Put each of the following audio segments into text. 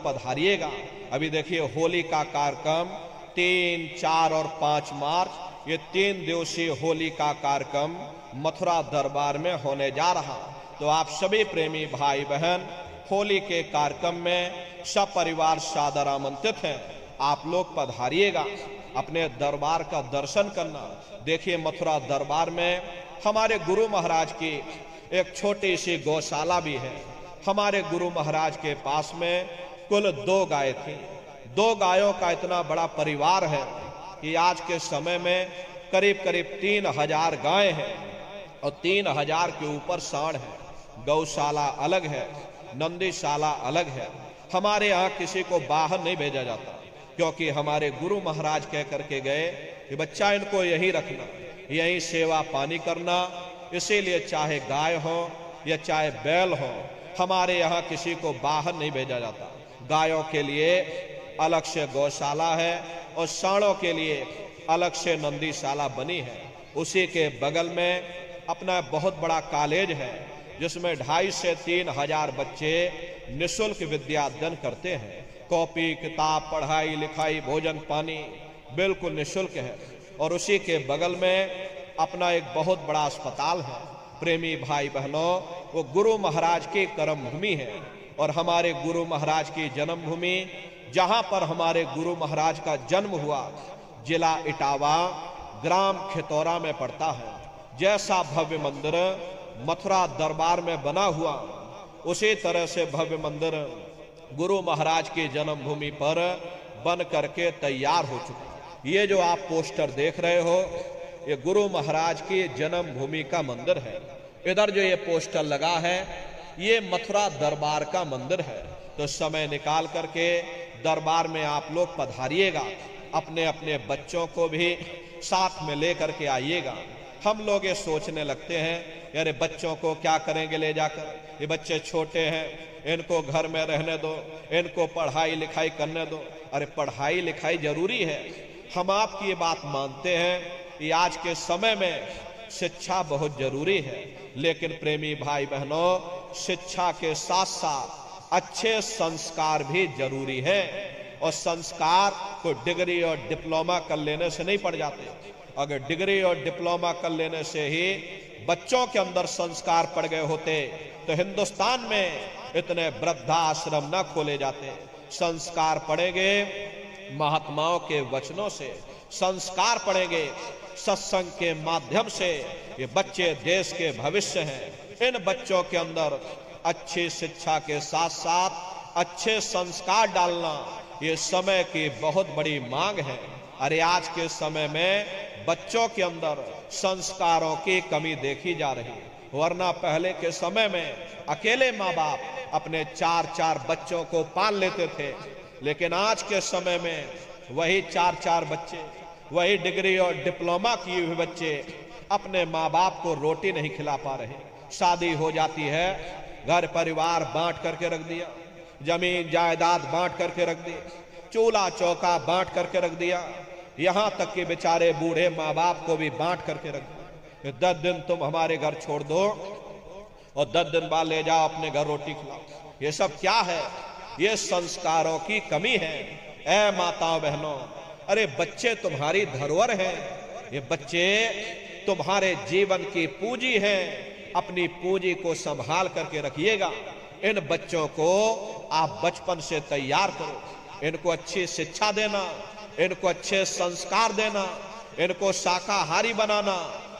लोग पधारिएगा। अभी देखिए होली का कार्यक्रम 3, 4 और 5 मार्च ये 3 दिवसीय होली का कार्यक्रम मथुरा दरबार में होने जा रहा। तो आप सभी प्रेमी भाई बहन होली के कार्यक्रम में सब परिवार सादर आमंत्रित हैं। आप लोग पधारिएगा, अपने दरबार का दर्शन करना। देखिए मथुरा दरबार में हमारे गुरु महाराज की एक छोटी सी गौशाला भी है। हमारे गुरु महाराज के पास में कुल 2 गाय थी। 2 गायों का इतना बड़ा परिवार है कि आज के समय में करीब करीब 3000 गाय हैं और 3000 के ऊपर सांड है। गौशाला अलग है, नंदीशाला अलग है। हमारे यहाँ किसी को बाहर नहीं भेजा जाता, क्योंकि हमारे गुरु महाराज कह करके गए कि बच्चा इनको यहीं रखना, यहीं सेवा पानी करना। इसीलिए चाहे गाय हो या चाहे बैल हो, हमारे यहाँ किसी को बाहर नहीं भेजा जाता। गायों के लिए अलग से गौशाला है और सांडों के लिए अलग से नंदीशाला बनी है। उसी के बगल में अपना बहुत बड़ा कॉलेज है, जिसमें 2,500 से 3,000 बच्चे निःशुल्क विद्या अध्ययन करते हैं। कॉपी किताब, पढ़ाई लिखाई, भोजन पानी बिल्कुल निःशुल्क है। और उसी के बगल में अपना एक बहुत बड़ा अस्पताल है। प्रेमी भाई बहनों, वो गुरु महाराज की कर्म भूमि है और हमारे गुरु महाराज की जन्मभूमि, जहां पर हमारे गुरु महाराज का जन्म हुआ, जिला इटावा, ग्राम खितौरा में पड़ता है। जैसा भव्य मंदिर मथुरा दरबार में बना हुआ, उसी तरह से भव्य मंदिर गुरु महाराज की जन्मभूमि पर बन करके तैयार हो चुका। ये जो आप पोस्टर देख रहे हो, ये गुरु महाराज की जन्मभूमि का मंदिर है। इधर जो ये पोस्टर लगा है, ये मथुरा दरबार का मंदिर है। तो समय निकाल करके दरबार में आप लोग पधारिएगा, अपने अपने बच्चों को भी साथ में ले करके आइएगा। हम लोग ये सोचने लगते हैं, अरे बच्चों को क्या करेंगे ले जाकर, ये बच्चे छोटे हैं, इनको घर में रहने दो, इनको पढ़ाई लिखाई करने दो। अरे पढ़ाई लिखाई जरूरी है, हम आपकी ये बात मानते हैं कि आज के समय में शिक्षा बहुत जरूरी है। लेकिन प्रेमी भाई बहनों, शिक्षा के साथ साथ अच्छे संस्कार भी जरूरी है। और संस्कार को डिग्री और डिप्लोमा कर लेने से नहीं पड़ जाते। अगर डिग्री और डिप्लोमा कर लेने से ही बच्चों के अंदर संस्कार पड़ गए होते तो हिंदुस्तान में इतने वृद्धाश्रम न खोले जाते। संस्कार पड़ेंगे महात्माओं के वचनों से, संस्कार पड़ेंगे सत्संग के माध्यम से। ये बच्चे देश के भविष्य हैं। इन बच्चों के अंदर अच्छी शिक्षा के साथ साथ अच्छे संस्कार डालना ये समय की बहुत बड़ी मांग है। अरे आज के समय में बच्चों के अंदर संस्कारों की कमी देखी जा रही है। वरना पहले के समय में अकेले माँ बाप अपने 4-4 बच्चों को पाल लेते थे। लेकिन आज के समय में वही 4-4 बच्चे, वही डिग्री और डिप्लोमा किए हुए बच्चे अपने माँ बाप को रोटी नहीं खिला पा रहे। शादी हो जाती है, घर परिवार बांट करके रख दिया, जमीन जायदाद बांट करके रख दी, चूल्हा चौका बांट करके रख दिया, यहां तक कि बेचारे बूढ़े माँ बाप को भी बांट करके रख दिया। 10 दिन तुम हमारे घर छोड़ दो और 10 दिन बाद ले जाओ अपने घर रोटी खिलाओ। ये सब क्या है? ये संस्कारों की कमी है। ऐ माताओं बहनों, अरे बच्चे तुम्हारी धरोहर हैं, ये बच्चे तुम्हारे जीवन की पूंजी हैं। अपनी पूंजी को संभाल करके रखिएगा। इन बच्चों को आप बचपन से तैयार करो, इनको अच्छी शिक्षा देना, इनको अच्छे संस्कार देना, इनको शाकाहारी बनाना,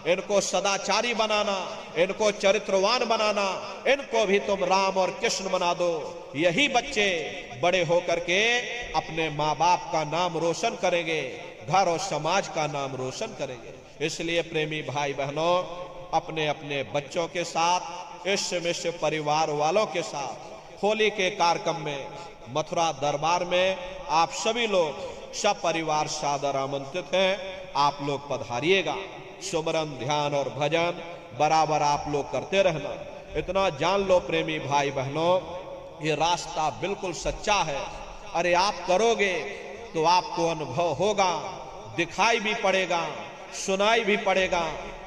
इनको सदाचारी बनाना, इनको चरित्रवान बनाना। इनको भी तुम राम और कृष्ण बना दो। यही बच्चे बड़े होकर के अपने माँ बाप का नाम रोशन करेंगे, घर और समाज का नाम रोशन करेंगे। इसलिए प्रेमी भाई बहनों, अपने अपने बच्चों के साथ, इष्ट मिष्ट परिवार वालों के साथ होली के कार्यक्रम में मथुरा दरबार में आप सभी लोग सब परिवार सादर आमंत्रित हैं। आप लोग पधारिएगा। सुमरन, ध्यान और भजन बराबर आप लोग करते रहना। इतना जान लो प्रेमी भाई बहनों, ये रास्ता बिल्कुल सच्चा है। अरे आप करोगे तो आपको अनुभव होगा, दिखाई भी पड़ेगा, सुनाई भी पड़ेगा।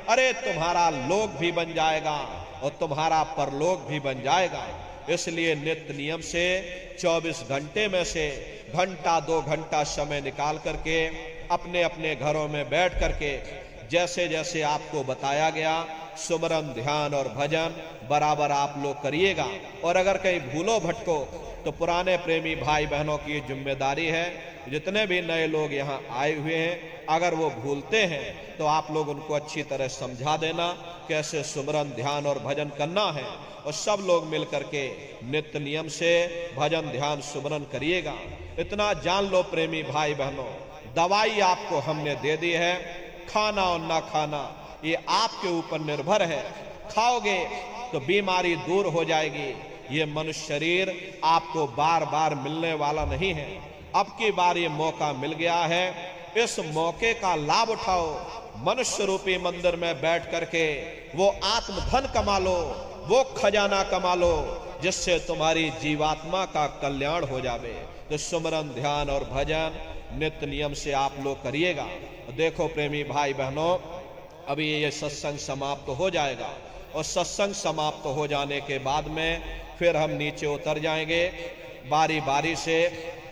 अरे तुम्हारा लोक भी बन जाएगा और तुम्हारा परलोक भी बन जाएगा। इसलिए नित्य नियम से 24 घंटे में से घंटा 2 घंटा समय निकाल करके अपने अपने घरों में बैठ करके जैसे जैसे आपको बताया गया सुमरन ध्यान और भजन बराबर आप लोग करिएगा। और अगर कहीं भूलो भटको तो पुराने प्रेमी भाई बहनों की जिम्मेदारी है, जितने भी नए लोग यहाँ आए हुए हैं अगर वो भूलते हैं तो आप लोग उनको अच्छी तरह समझा देना कैसे सुमरन ध्यान और भजन करना है, और सब लोग मिल करके नित्य नियम से भजन ध्यान सुमरन करिएगा। इतना जान लो प्रेमी भाई बहनों, दवाई आपको हमने दे दी है, खाना और ना खाना ये आपके ऊपर निर्भर है। खाओगे तो बीमारी दूर हो जाएगी। ये मनुष्य शरीर आपको बार बार मिलने वाला नहीं है। अब की बार ये मौका मिल गया है, इस मौके का लाभ उठाओ। मनुष्य रूपी मंदिर में बैठ करके वो आत्मधन कमा लो, वो खजाना कमा लो जिससे तुम्हारी जीवात्मा का कल्याण हो जावे। तो सुमरन ध्यान और भजन नित्य नियम से आप लोग करिएगा। देखो प्रेमी भाई बहनों, अभी ये सत्संग समाप्त हो जाएगा और सत्संग समाप्त हो जाने के बाद में फिर हम नीचे उतर जाएंगे। बारी बारी से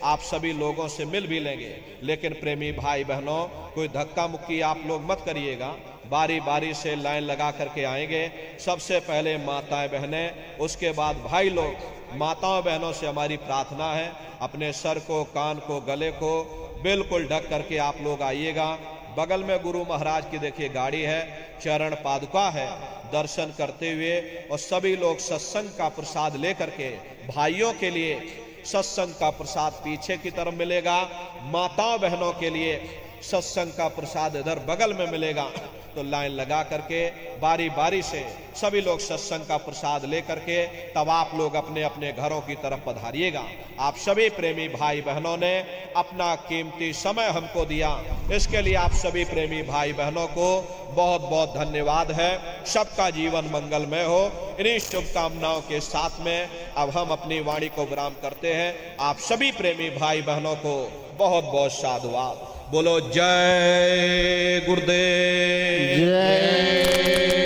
आप सभी लोगों से मिल भी लेंगे, लेकिन प्रेमी भाई बहनों कोई धक्का मुक्की आप लोग मत करिएगा। बारी बारी से लाइन लगा करके आएंगे। सबसे पहले माताएं बहनें, उसके बाद भाई लोग। माताओं बहनों से हमारी प्रार्थना है अपने सर को, कान को, गले को बिल्कुल ढक करके आप लोग आइएगा। बगल में गुरु महाराज की देखिए गाड़ी है, चरण पादुका है, दर्शन करते हुए और सभी लोग सत्संग का प्रसाद लेकर के भाइयों के लिए सत्संग का प्रसाद पीछे की तरफ मिलेगा, माताओं बहनों के लिए सत्संग का प्रसाद इधर बगल में मिलेगा। तो लाइन लगा करके बारी बारी से सभी लोग सत्संग का प्रसाद लेकर के तब आप लोग अपने अपने घरों की तरफ पधारिएगा। आप सभी प्रेमी भाई बहनों ने अपना कीमती समय हमको दिया, इसके लिए आप सभी प्रेमी भाई बहनों को बहुत बहुत धन्यवाद है। सबका जीवन मंगलमय हो, इन्हीं शुभकामनाओं के साथ में अब हम अपनी वाणी को विराम करते हैं। आप सभी प्रेमी भाई बहनों को बहुत बहुत साधुवाद। बोलो जय गुरुदेव। जय